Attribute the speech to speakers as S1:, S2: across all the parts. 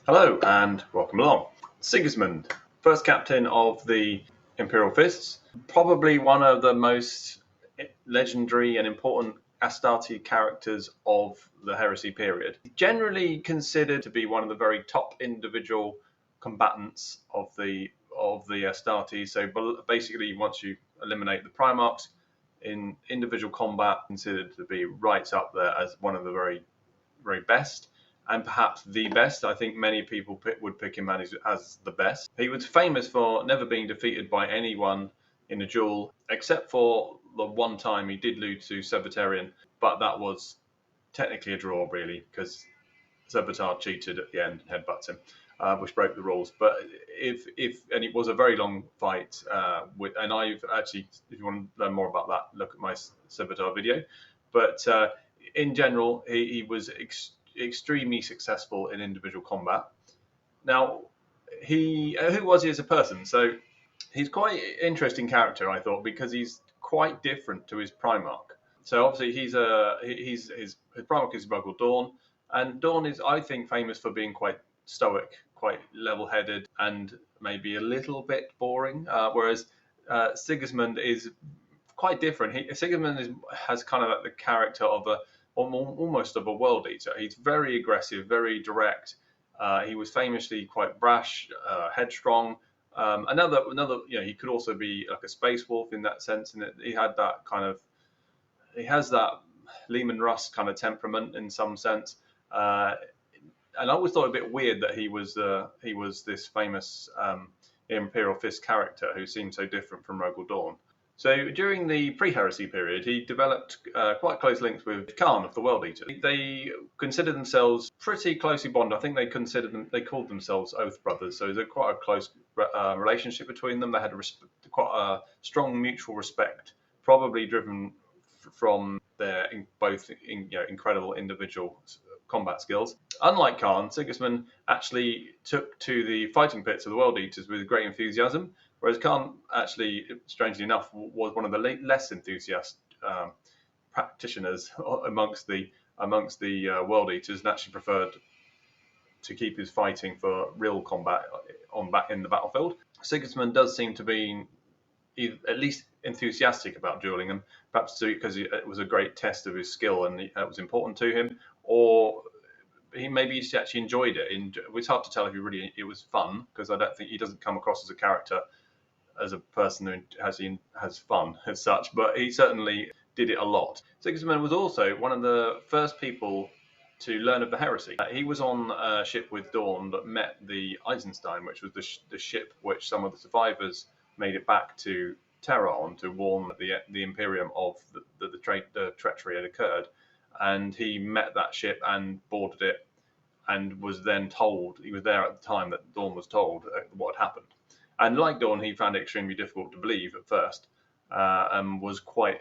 S1: Hello and welcome along. Sigismund, first captain of the Imperial Fists, probably one of the most legendary and important Astarte characters of the Heresy period. Generally considered to be one of the very top individual combatants of the Astarte. So basically, once you eliminate the Primarchs in individual combat, considered to be right up there as one of the very best, and perhaps the best. I think many people would pick him as the best. He was famous for never being defeated by anyone in a duel, except for the one time he did lose to Sabbatarian, but that was technically a draw, really, because Saboteur cheated at the end and headbutts him, which broke the rules. But and it was a very long fight. And I've actually, if you want to learn more about that, look at my Saboteur video. But in general, he was extremely successful in individual combat. Now, who was he as a person? So he's quite an interesting character, I thought, because he's quite different to his Primarch. So obviously his Primarch is Ruggle Dawn, and Dawn is, I think, famous for being quite stoic, quite level-headed, and maybe a little bit boring. Whereas Sigismund is quite different. Sigismund has kind of like the character of almost of a world eater. He's very aggressive, very direct. He was famously quite brash, headstrong. He could also be like a space wolf in that sense, and he had that kind of, he has that Lehman Russ kind of temperament in some sense. And I always thought it a bit weird that he was this famous Imperial Fist character who seemed so different from Rogel Dawn. So during the pre-heresy period, he developed quite close links with Khan of the World Eaters. They considered themselves pretty closely bonded. I think they called themselves Oath Brothers. So there's quite a close relationship between them. They had quite a strong mutual respect, probably driven from their incredible individual combat skills. Unlike Khan, Sigismund actually took to the fighting pits of the World Eaters with great enthusiasm, whereas Khan actually, strangely enough, was one of the less enthusiastic practitioners amongst the World Eaters, and actually preferred to keep his fighting for real combat in the battlefield. Sigismund does seem to be at least enthusiastic about dueling, and perhaps because it was a great test of his skill and it was important to him, or maybe he actually enjoyed it. It's hard to tell if it was fun, because I don't think he doesn't come across as a character, as a person who has fun as such, but he certainly did it a lot. Sigismund was also one of the first people to learn of the heresy. He was on a ship with Dawn that met the Eisenstein, which was the ship which some of the survivors made it back to Terra on to warn the Imperium of the treachery had occurred. And he met that ship and boarded it, and was then told, he was there at the time that Dawn was told what had happened. And like Dawn, he found it extremely difficult to believe at first, and was quite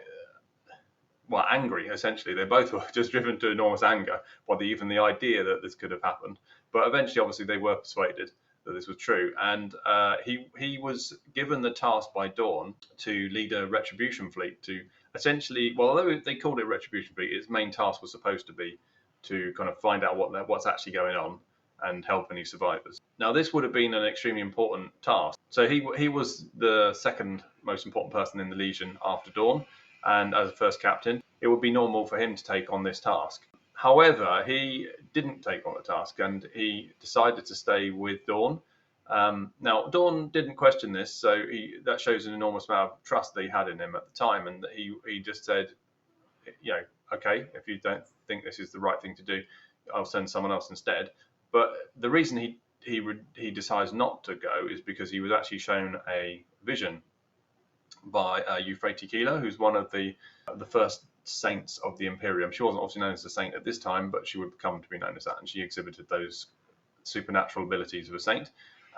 S1: angry, essentially. They both were just driven to enormous anger by even the idea that this could have happened. But eventually, obviously, they were persuaded that this was true. And he was given the task by Dawn to lead a retribution fleet to essentially, well, although they called it retribution fleet, its main task was supposed to be to kind of find out what's actually going on and help any survivors. Now, this would have been an extremely important task. So he was the second most important person in the Legion after Dawn, and as a first captain, it would be normal for him to take on this task. However, he didn't take on the task, and he decided to stay with Dawn. Now, Dawn didn't question this, so that shows an enormous amount of trust that he had in him at the time, and that he just said, okay, if you don't think this is the right thing to do, I'll send someone else instead. But the reason he decides not to go is because he was actually shown a vision by Euphrates Kila, who's one of the first saints of the Imperium. She wasn't obviously known as a saint at this time, but she would come to be known as that, and she exhibited those supernatural abilities of a saint.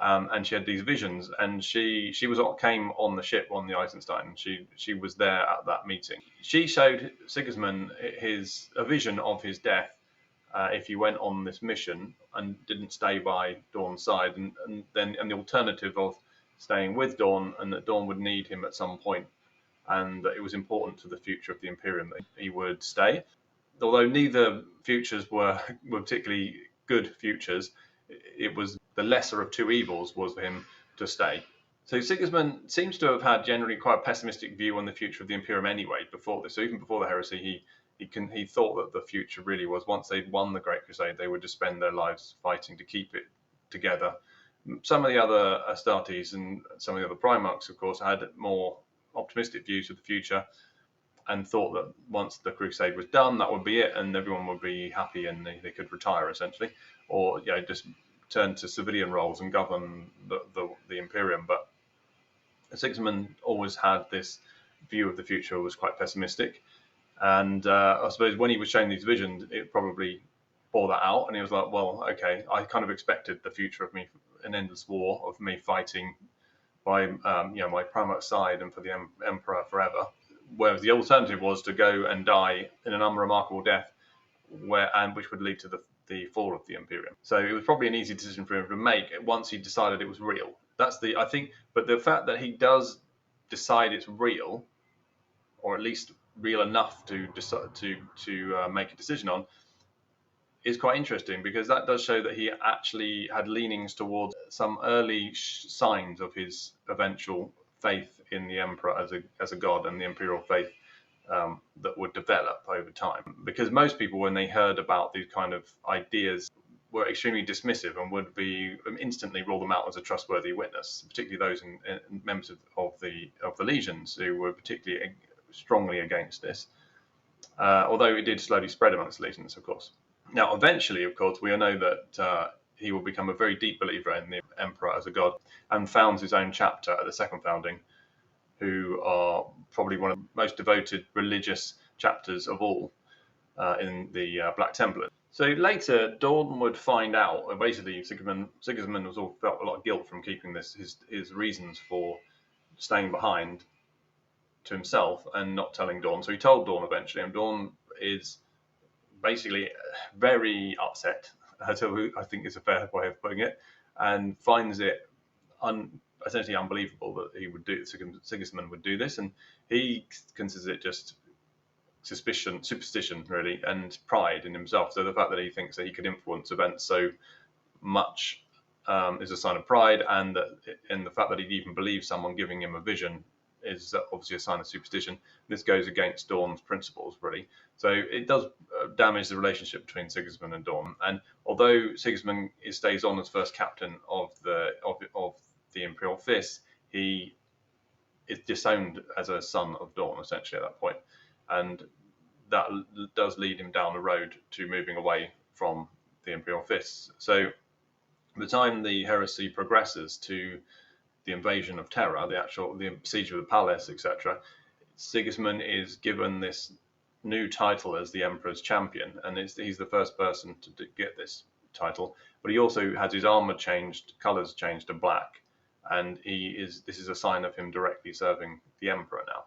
S1: And she had these visions, and she came on the ship on the Eisenstein. She was there at that meeting. She showed Sigismund a vision of his death if he went on this mission and didn't stay by Dawn's side, and the alternative of staying with Dawn, and that Dawn would need him at some point, and that it was important to the future of the Imperium that he would stay. Although neither futures were particularly good futures, it was the lesser of two evils was for him to stay. So Sigismund seems to have had generally quite a pessimistic view on the future of the Imperium anyway before this. So even before the heresy, he thought that the future really was once they'd won the Great Crusade, they would just spend their lives fighting to keep it together. Some of the other Astartes and some of the other Primarchs, of course, had more optimistic views of the future and thought that once the Crusade was done, that would be it, and everyone would be happy and they could retire essentially, or just turn to civilian roles and govern the Imperium. But Sigismund always had this view of the future, was quite pessimistic, and I suppose when he was showing these visions, it probably bore that out, and he was like, well, okay, I kind of expected the future of me, an endless war of me fighting by my Primarch side and for the Emperor forever, whereas the alternative was to go and die in an unremarkable death, which would lead to the fall of the Imperium. So it was probably an easy decision for him to make once he decided it was real. That's I think, but the fact that he does decide it's real, or at least real enough to decide to make a decision on, is quite interesting, because that does show that he actually had leanings towards some early signs of his eventual faith in the Emperor as a god, and the imperial faith that would develop over time. Because most people, when they heard about these kind of ideas, were extremely dismissive and would be instantly rule them out as a trustworthy witness, particularly those members of the legions who were particularly strongly against this. Although it did slowly spread amongst the legions, of course. Now, eventually, of course, we know that he will become a very deep believer in the Emperor as a god, and founds his own chapter at the Second Founding, who are probably one of the most devoted religious chapters of all in the Black Templars. So later, Dawn would find out, basically Sigismund was all felt a lot of guilt from keeping his reasons for staying behind to himself and not telling Dawn. So he told Dawn eventually, and Dawn is basically very upset, I think is a fair way of putting it, and finds it essentially unbelievable that Sigismund would do this, and he considers it just superstition really, and pride in himself. So the fact that he thinks that he could influence events so much is a sign of pride, and the fact that he even believes someone giving him a vision is obviously a sign of superstition. This goes against Dawn's principles, really. So it does damage the relationship between Sigismund and Dawn. And although Sigismund stays on as first captain of the Imperial Fists, he is disowned as a son of Dawn, essentially, at that point. And that does lead him down the road to moving away from the Imperial Fists. So by the time the heresy progresses to the invasion of Terra, the siege of the palace, etc., Sigismund is given this new title as the Emperor's champion, and he's the first person to get this title. But he also has his armor colors changed to black, and this is a sign of him directly serving the Emperor now.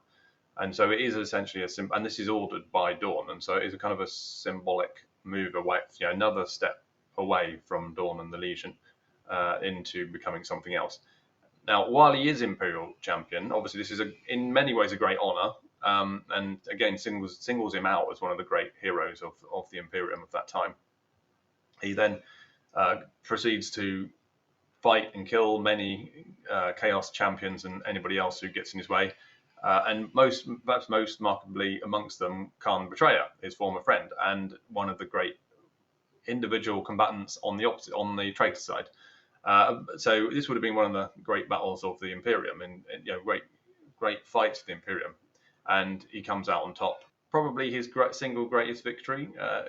S1: And so it is essentially and this is ordered by Dawn, and so it's a kind of a symbolic move away, another step away from Dawn and the Legion into becoming something else. Now, while he is Imperial champion, obviously this is in many ways a great honor, and again singles him out as one of the great heroes of the Imperium of that time. He then proceeds to fight and kill many Chaos champions and anybody else who gets in his way, and perhaps most remarkably amongst them, Khan Betrayer, his former friend, and one of the great individual combatants on the traitor side. So this would have been one of the great battles of the Imperium, and great fights for the Imperium, and he comes out on top. Probably his single greatest victory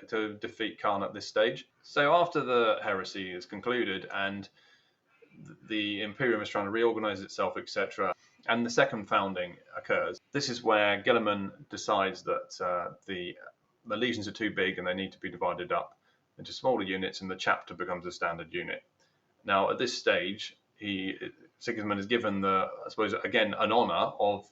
S1: to defeat Khan at this stage. So after the heresy is concluded and the Imperium is trying to reorganize itself, etc., and the second founding occurs, this is where Guilliman decides that the legions are too big and they need to be divided up into smaller units, and the chapter becomes a standard unit. Now, at this stage, Sigismund is given I suppose, again, an honor of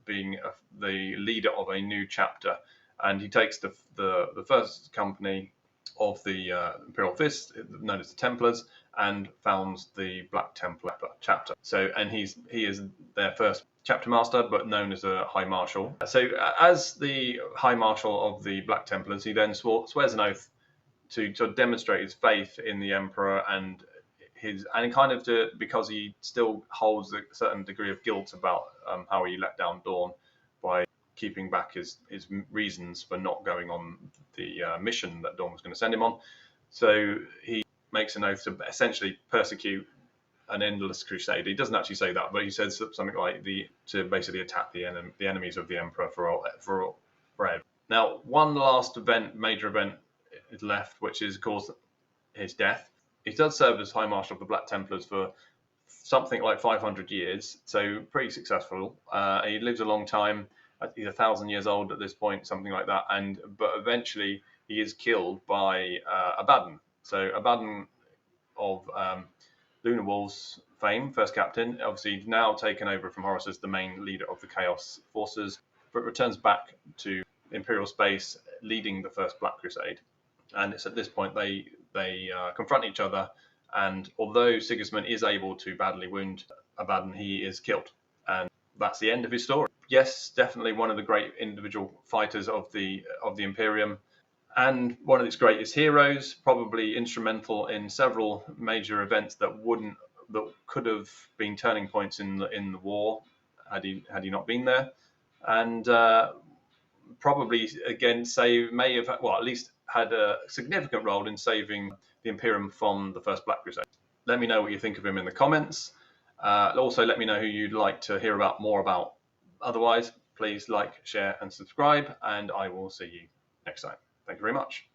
S1: being the leader of a new chapter, and he takes the first company of the Imperial Fist, known as the Templars, and founds the Black Templar chapter. So, and he is their first chapter master, but known as a High Marshal. So, as the High Marshal of the Black Templars, he then swears an oath to sort of demonstrate his faith in the Emperor and kind of because he still holds a certain degree of guilt about how he let down Dawn by keeping back his reasons for not going on the mission that Dawn was going to send him on. So he makes an oath to essentially persecute an endless crusade. He doesn't actually say that, but he says something like to basically attack the enemies of the Emperor forever. Now, one last major event is left, which is, of course, his death. He does serve as High Marshal of the Black Templars for something like 500 years, so pretty successful. He lives a long time. He's 1,000 years old at this point, something like that. But eventually he is killed by Abaddon. So Abaddon of Lunar Wolves fame, first captain, obviously now taken over from Horus as the main leader of the Chaos forces, but returns back to Imperial space, leading the first Black Crusade. And it's at this point they confront each other, and although Sigismund is able to badly wound Abaddon, he is killed, and that's the end of his story. Yes, definitely one of the great individual fighters of the Imperium, and one of its greatest heroes, probably instrumental in several major events that could have been turning points in the war had he not been there, and probably again at least had a significant role in saving the Imperium from the first Black Crusade. Let me know what you think of him in the comments. Also, let me know who you'd like to hear more about. Otherwise, please like, share, and subscribe, and I will see you next time. Thank you very much.